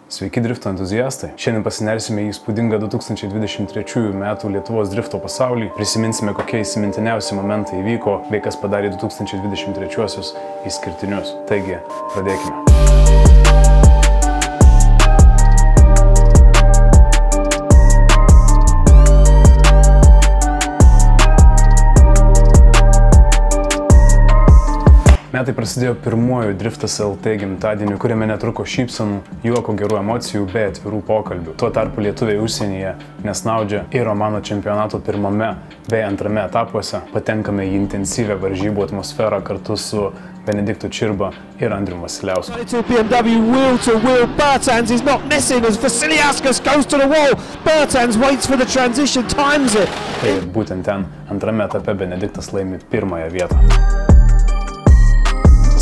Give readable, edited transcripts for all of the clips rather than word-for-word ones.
Sveiki drifto entuziastai. Šiandien pasinersime į įspūdingą 2023 metų Lietuvos drifto pasaulį. Prisiminsime, kokie įsimintiniausi momentai įvyko, bei kas padarė 2023-uosius išskirtinius. Taigi, pradėkime. Metai prasidėjo pirmuoju Driftas LT gimtadieniu, kuriame netruko šypsenų, juoko, gerų emocijų bei atvirų pokalbių. Tuo tarpu lietuviai užsienyje nesnaudžia ir Romano čempionato pirmame bei antrame etapuose patenkame į intensyvę varžybų atmosferą kartu su Benediktu Čirba ir Andrium Vasiliausku. BMW wheel to wheel. Bertans is not missing as Vasiliauskas goes to the wall. Bertans waits for the transition, times it. Ir būtent ten antrame etape Benediktas laimi pirmąją vietą.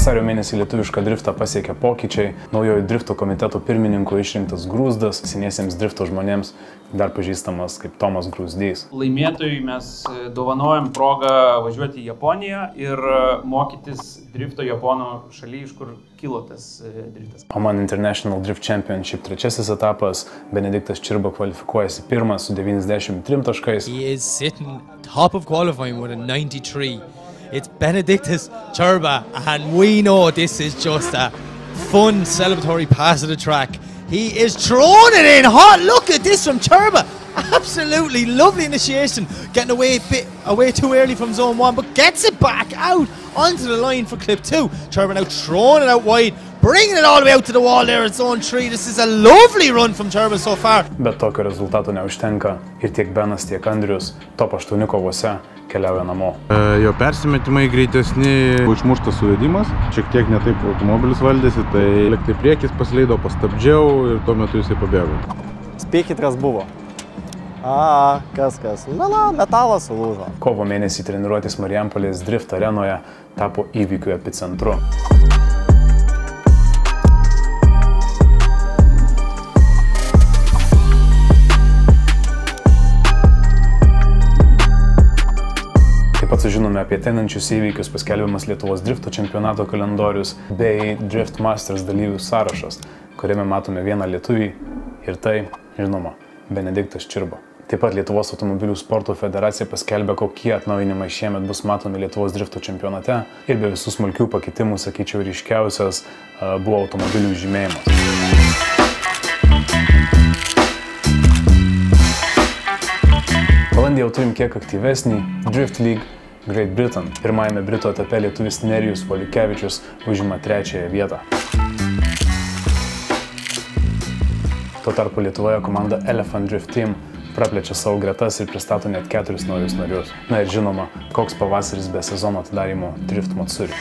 Vasario mėnesį lietuvišką driftą pasiekė pokyčiai, naujojo drifto komiteto pirmininku išrinktas Grūzdas, seniesiems drifto žmonėms dar pažįstamas kaip Tomas Grūzdys. Laimėtojui mes dovanojam progą važiuoti į Japoniją ir mokytis drifto Japonų šalyje, iš kur kilo tas driftas. Oman International Drift Championship trečiasis etapas, Benediktas Čirba kvalifikuojasi pirmas su 93 taškais. He is sitting top of qualifying with a 93. It's Benediktas Čirba, and we know this is just a fun celebratory pass of the track. He is throwing it in hot. Look at this from Čirba. Absolutely lovely initiation. Getting away too early from zone 1, but gets it back out onto the line for clip 2. Čirba now throwing it out wide, bringing it all the way out to the wall there at zone 3. This is a lovely run from Čirba so far. Bet tokio rezultato neužtenka ir tiek Benas, tiek Andrius top 8 kovose keliauja namo. Jo persimetimai greitesni, užmuštas suvedimas, šiek tiek ne taip automobilis valdėsi, tai lėktai priekis pasileido, pastabdžiau ir tuo metu jisai pabėgo. Spėkit, kas buvo. Kas. Metalas sulūžo. Kovo mėnesį treniruotis Marijampolės Drift arenoje tapo įvykių epicentru. Taip pat sužinome apie ateinančius įvykius, paskelbiamas Lietuvos drifto čempionato kalendorius bei Drift Masters dalyvių sąrašas, kuriame matome vieną lietuvį ir tai, žinoma, Benediktas Čirba. Taip pat Lietuvos automobilių sporto federacija paskelbė, kokie atnaujinimai šiemet bus matomi Lietuvos drifto čempionate ir be visų smulkių pakitimų, sakyčiau, ryškiausias buvo automobilių žymėjimas. Balandį jau turim kiek aktyvesnį Drift League Great Britain. Pirmajame Britų etape lietuvis Nerijus Volikevičius užima 3-ąją vietą. Tuo tarpu Lietuvoje komanda Elephant Drift Team praplečia savo gretas ir pristato net 4 naujus narius. Na ir žinoma, koks pavasaris be sezono atidarymo Drift Matsuri.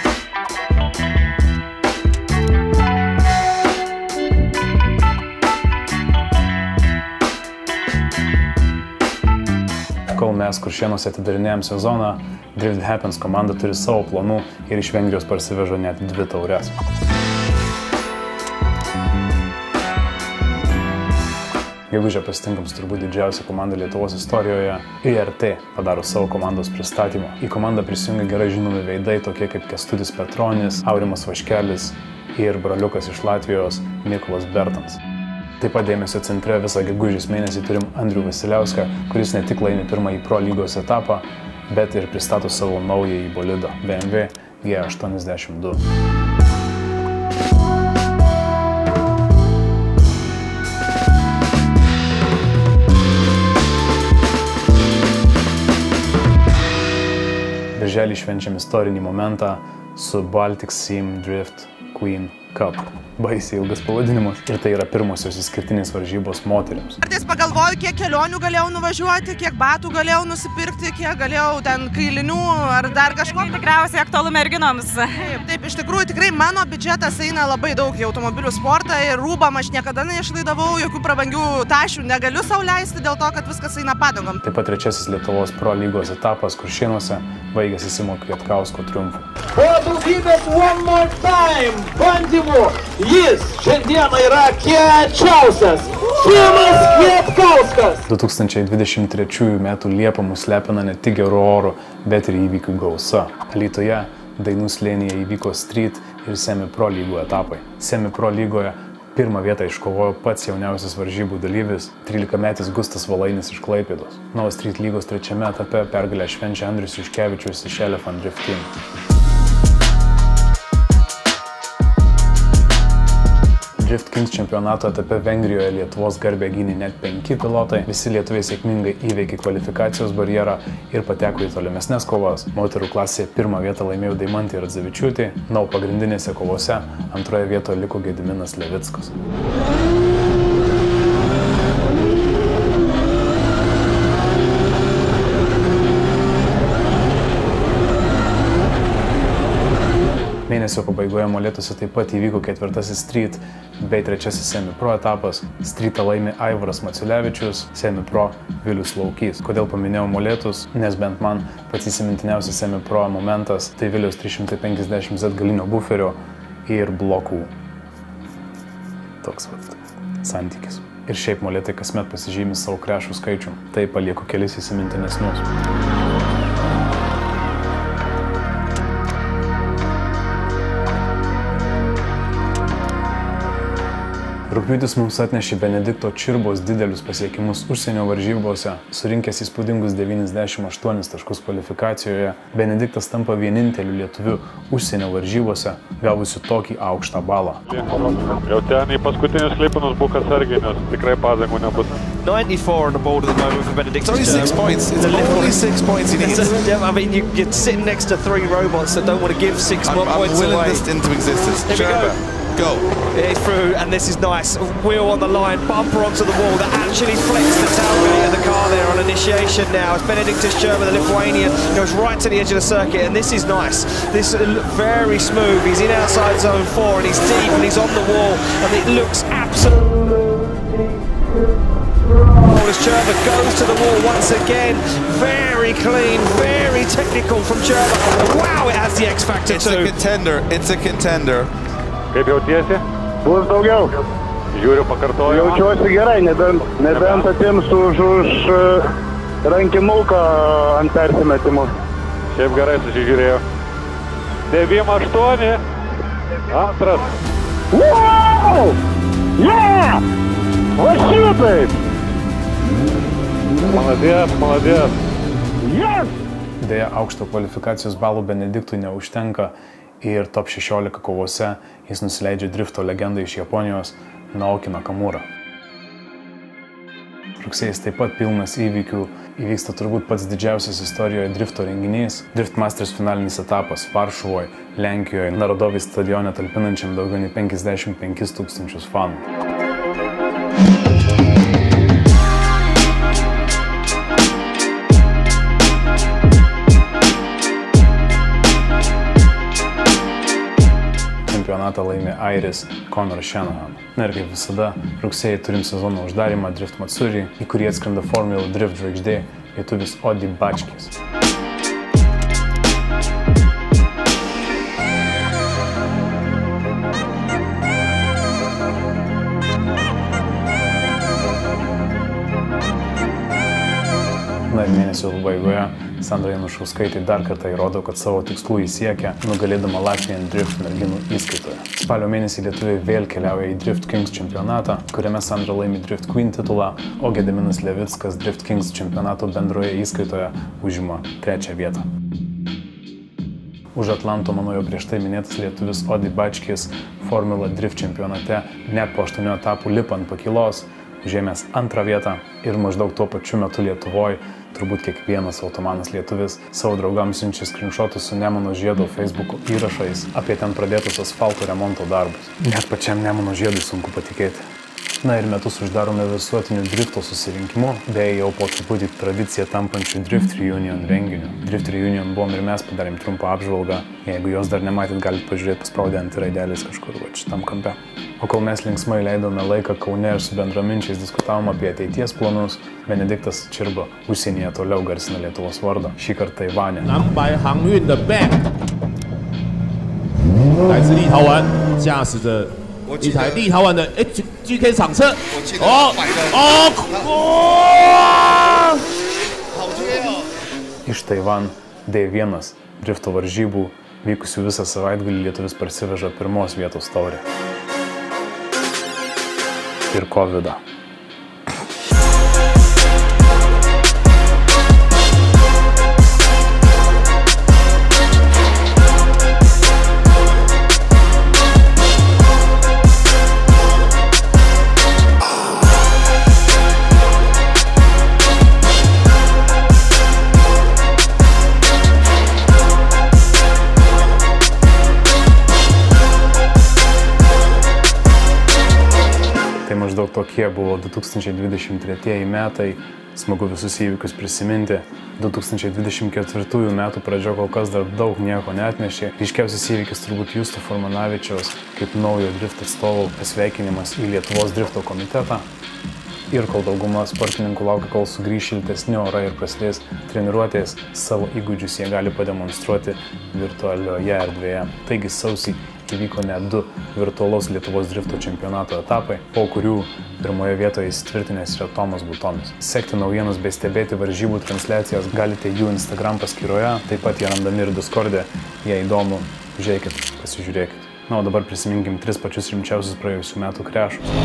Kol mes Kuršėnuose atidarinėjom sezoną, Drift Happens komanda turi savo planų ir iš Vengrijos parsivežo net 2 taures. Gegužę pasitinkam turbūt didžiausią komandą Lietuvos istorijoje. IRT padaro savo komandos pristatymą. Į komandą prisijungia gerai žinomi veidai, tokie kaip Kęstutis Petronis, Aurimas Vaškelis ir broliukas iš Latvijos Mykolas Bertans. Taip pat dėmesio centre visą gegužės mėnesį turim Andrių Vasiliauską, kuris ne tik laimi pirmąjį Pro lygos etapą, bet ir pristato savo naująjį bolidą BMW G82. Birželį švenčiam istorinį momentą su Baltic Sim Drift Queen Cup. Baisiai ilgas pavadinimas. Ir tai yra pirmosios išskirtinės varžybos moterims. Kartais pagalvoju, kiek kelionių galėjau nuvažiuoti, kiek batų galėjau nusipirkti, kiek galėjau ten kailinių ar dar kažko. Tikriausiai aktualu merginoms. Taip, iš tikrųjų, tikrai mano biudžetas eina labai daug į automobilių sportą ir rūbam aš niekada neišlaidavau, jokių prabangių tašių negaliu sau leisti dėl to, kad viskas eina padangom. Taip pat trečiasis Lietuvos Pro lygos etapas Kuršėnuose baigėsi Simo Kvietkausko triumfu. Po daugybės one more time bandymų jis šiandieną yra kiečiausias Simas Kvietkauskas. 2023 metų Liepą mus lepina ne tik gerų orų, bet ir įvykių gausa. Alytuje Dainų slėnyje įvyko Street ir Semi Pro lygų etapai. Semi Pro lygoje Pirmą vietą iškovojo pats jauniausias varžybų dalyvis, 13-metis Gustas Valainis iš Klaipėdos. Na, o Street lygos 3 etape pergalę švenčia Andrius Juškevičius iš Elephant Drift Team. Drift Kings čempionato etape Vengrijoje Lietuvos garbę gynė net 5 pilotai. Visi lietuviai sėkmingai įveikė kvalifikacijos barjerą ir pateko į tolimesnes kovas. Moterų klasėje pirmą vietą laimėjo Deimantė Radzevičiūtė, na, o pagrindinėse kovose antroje vietoje liko Gediminas Levickas. Mėnesio pabaigoje Molėtuose taip pat įvyko 4-asis Street bei 3-asis Semi-Pro etapas. Streetą laimė Aivaras Maciulevičius, Semi-Pro Vilius Laukys. Kodėl paminėjau Molėtus? Nes bent man pats įsimintiniausias Semi-Pro momentas tai Viliaus 350Z galinio buferio ir blokų. Toks santykis. Ir šiaip Molėtai kasmet pasižymi savo krešų skaičių. Tai palieku kelis įsimintinesnius. Rugpjūtis mums atnešė Benedikto Čirbos didelius pasiekimus užsienio varžybose, surinkęs įspūdingus 98 taškus kvalifikacijoje. Benediktas tampa vieninteliu lietuviu užsienio varžybose, gavusiu tokį aukštą balą. Jau ten į paskutinius klipinus būk atsargiai, nes tikrai padangų nebus. 94 on the board at the moment for Benedictus. It's only 6 points. It's only 6 points he needs. I mean, you're sitting next to 3 robots that don't want to give 6 more points away. I'm willing this into existence. Here we go. Go. It's through, and this is nice. Wheel on the line, bumper onto the wall that actually flicks the tailgate of the car there on initiation now. As Benediktas Čerba, the Lithuanian, goes right to the edge of the circuit, and this is nice. This is very smooth. He's in outside zone 4, and he's deep, and he's on the wall, and it looks absolutely. As Čerba goes to the wall once again, very clean, very technical from Čerba. Wow, it has the X factor too. It's a contender. It's a contender. Kaip jautiesi? Bus daugiau. Žiūriu pakartojimą. Jaučiuosi gerai, nebent atims už rankinuką ant persimetimų. Šiaip gerai susižiūrėjau. 9-8. Antras. Wow! Yeah! Va šitaip! Maladės. Yes! Deja, aukšto kvalifikacijos balų Benediktui neužtenka ir top 16 kovose jis nusileidžia drifto legendą iš Japonijos Naoki Nakamura. Rugsėjis taip pat pilnas įvykių. Įvyksta turbūt pats didžiausias istorijoje drifto renginys – Drift Masters finalinis etapas Varšuvoje, Lenkijoje, Narodovis stadione talpinančiam daugiau nei 55 000 fanų. Čempionatą laimė airis Conor Shanahan. Na ir kaip visada, rugsėjį turim sezono uždarimą Drift Matsuri, į kurį atskrenda Formula Drift žvaigždė lietuvis Odi Bačkis. Na ir mėnesio pabaigoje Sandra Janušauskaitė dar kartą įrodo, kad savo tikslų jis siekia, nugalėdama Latvian Drift merginų įskaitoje. Spalio mėnesį lietuviai vėl keliauja į Drift Kings čempionatą, kuriame Sandra laimi Drift Queen titulą, o Gediminas Levickas Drift Kings čempionato bendroje įskaitoje užima 3. vietą. Už Atlanto mano jau prieš tai minėtas lietuvis Odi Bačkis Formula Drift čempionate net po 8 etapų lipa ant pakylos, užėmęs 2. vietą ir maždaug tuo pačiu metu Lietuvoje turbūt kiekvienas automanas lietuvis savo draugams siunčia screenshotus su Nemuno Žiedo Facebook'o įrašais apie ten pradėtus asfalto remonto darbus. Net pačiam Nemuno Žiedui sunku patikėti. Na ir metus uždarome visuotiniu drifto susirinkimu, bei jau po truputį tradiciją tampančių Drift Reunion renginių. Drift Reunion buvom ir mes padarėm trumpą apžvalgą. Jeigu jos dar nematėt, galite pažiūrėti paspaudę ant raidelės kažkur va šitam kampe. O kol mes linksmai leidome laiką Kaune ir su bendraminčiais diskutavom apie ateities planus, Benediktas Čerba užsienyje toliau garsina Lietuvos vardą, šį kartą Taivane. 来自立陶宛，驾驶着一台立陶宛的 GK 厂车。Iš Taivan D1 drifto varžybų vykusių visą savaitgalį lietuvis parsiveža 1. vietos taurę. ir COVID-ą. Maždaug tokie buvo 2023 metai, smagu visus įvykius prisiminti. 2024 metų pradžio kol kas dar daug nieko neatnešė. Ryškiausias įvykis turbūt Justo Furmanavičiaus kaip naujo drifto atstovo pasveikinimas į Lietuvos drifto komitetą. Ir kol dauguma sportininkų laukia, kol sugrįš šiltesni orai ir prasidės treniruotės, savo įgūdžius jie gali pademonstruoti virtualioje erdvėje. Taigi sausį įvyko net 2 virtualaus Lietuvos drifto čempionato etapai, po kurių pirmoje vietoje įsitvirtinęs yra Tomas Butonis. Sekti naujienas bei stebėti varžybų transliacijas galite jų Instagram paskyroje, taip pat jie randami ir Discord'e. Jei įdomu, žiūrėkit, pasižiūrėkit. Na, o dabar prisiminkim 3 pačius rimčiausius praėjusių metų krešus.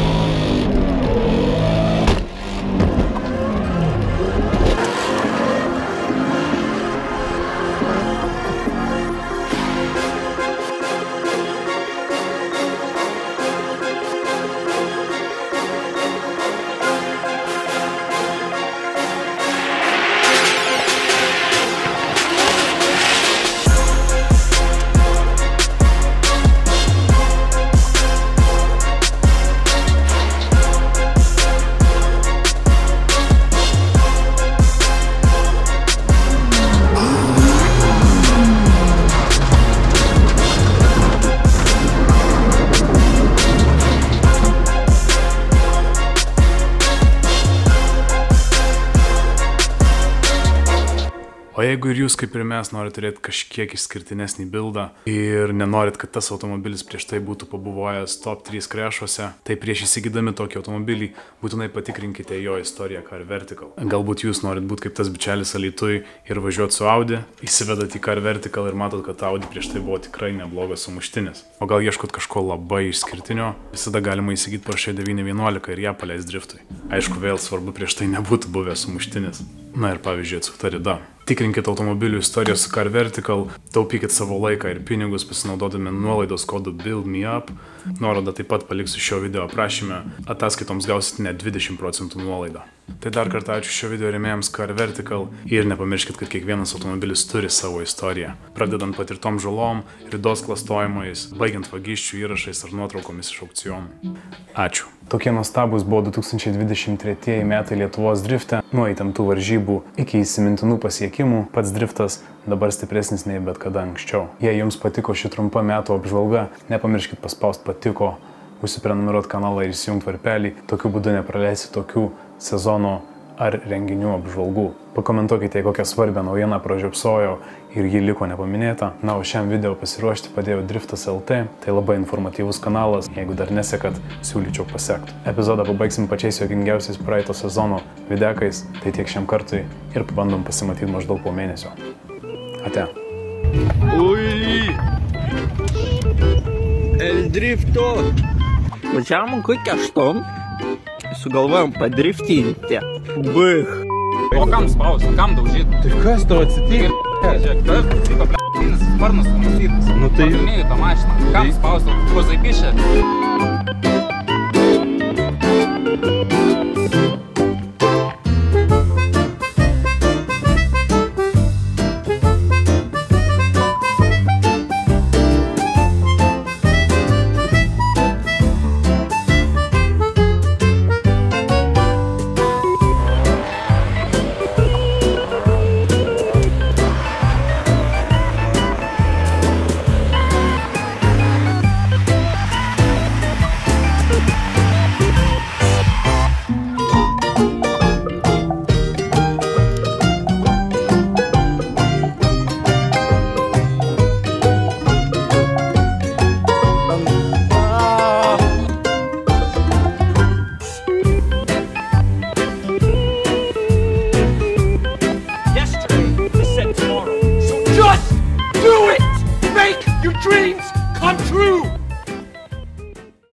O jeigu ir jūs, kaip ir mes, norit turėti kažkiek išskirtinesnį bildą ir nenorit, kad tas automobilis prieš tai būtų pabuvojęs top 3 krešuose, tai prieš įsigydami tokį automobilį būtinai patikrinkite jo istoriją Car Vertical. Galbūt jūs norit būti kaip tas bičelis Alytuj ir važiuoti su Audi, įsivedat į Car Vertical ir matot, kad Audi prieš tai buvo tikrai neblogas sumuštinis. O gal ieškot kažko labai išskirtinio, visada galima įsigyti Porsche 911 ir ją paleist driftui. Aišku, vėl svarbu prieš tai nebūtų buvęs sumuštinis. Na ir pavyzdžiui, atsukta rida. Tikrinkit automobilių istoriją su Car Vertical, taupykit savo laiką ir pinigus pasinaudodami nuolaidos kodu BUILDMEUP. Nuorodą taip pat paliksiu šio video aprašyme, ataskaitoms gausit net 20% nuolaidą. Tai dar kartą ačiū šio video rėmėjams Car Vertical ir nepamirškit, kad kiekvienas automobilis turi savo istoriją. Pradedant patirtom žalom, ridos klastojimais, baigiant vagysčių įrašais ar nuotraukomis iš aukcionų. Ačiū. Tokie nuostabus buvo 2023 metai Lietuvos drifte, nuo įtemptų varžybų iki įsimintinų pasiekimų. Pats driftas dabar stipresnis nei bet kada anksčiau. Jei jums patiko ši trumpa metų apžvalga, nepamirškit paspausti patiko, užsiprenumeruoti kanalą ir įsijungti varpelį. Tokiu būdu nepraleisit tokių sezono ar renginių apžvalgų. Pakomentuokite, kokią svarbią naujieną pražiopsojau ir ji liko nepaminėta. Na, o šiam video pasiruošti padėjo Driftas LT, tai labai informatyvus kanalas, jeigu dar nesekat, siūlyčiau pasekti. Epizodą pabaigsim pačiais juokingiausiais praeito sezono videkais, tai tiek šiam kartui ir pabandom pasimatyti maždaug po mėnesio. Ate. Ui! El drifto! Važiavom kokią 8, sugalvojom padriftinti. Bych! O kam spaus, kam daužyti? Tai kas tau atsitiko? Žiūrėk, tas atsitiko, sparnas sumustytas. Nu tai... Pavilnėjau tą mašiną. Kam spaus, ko zaipišė?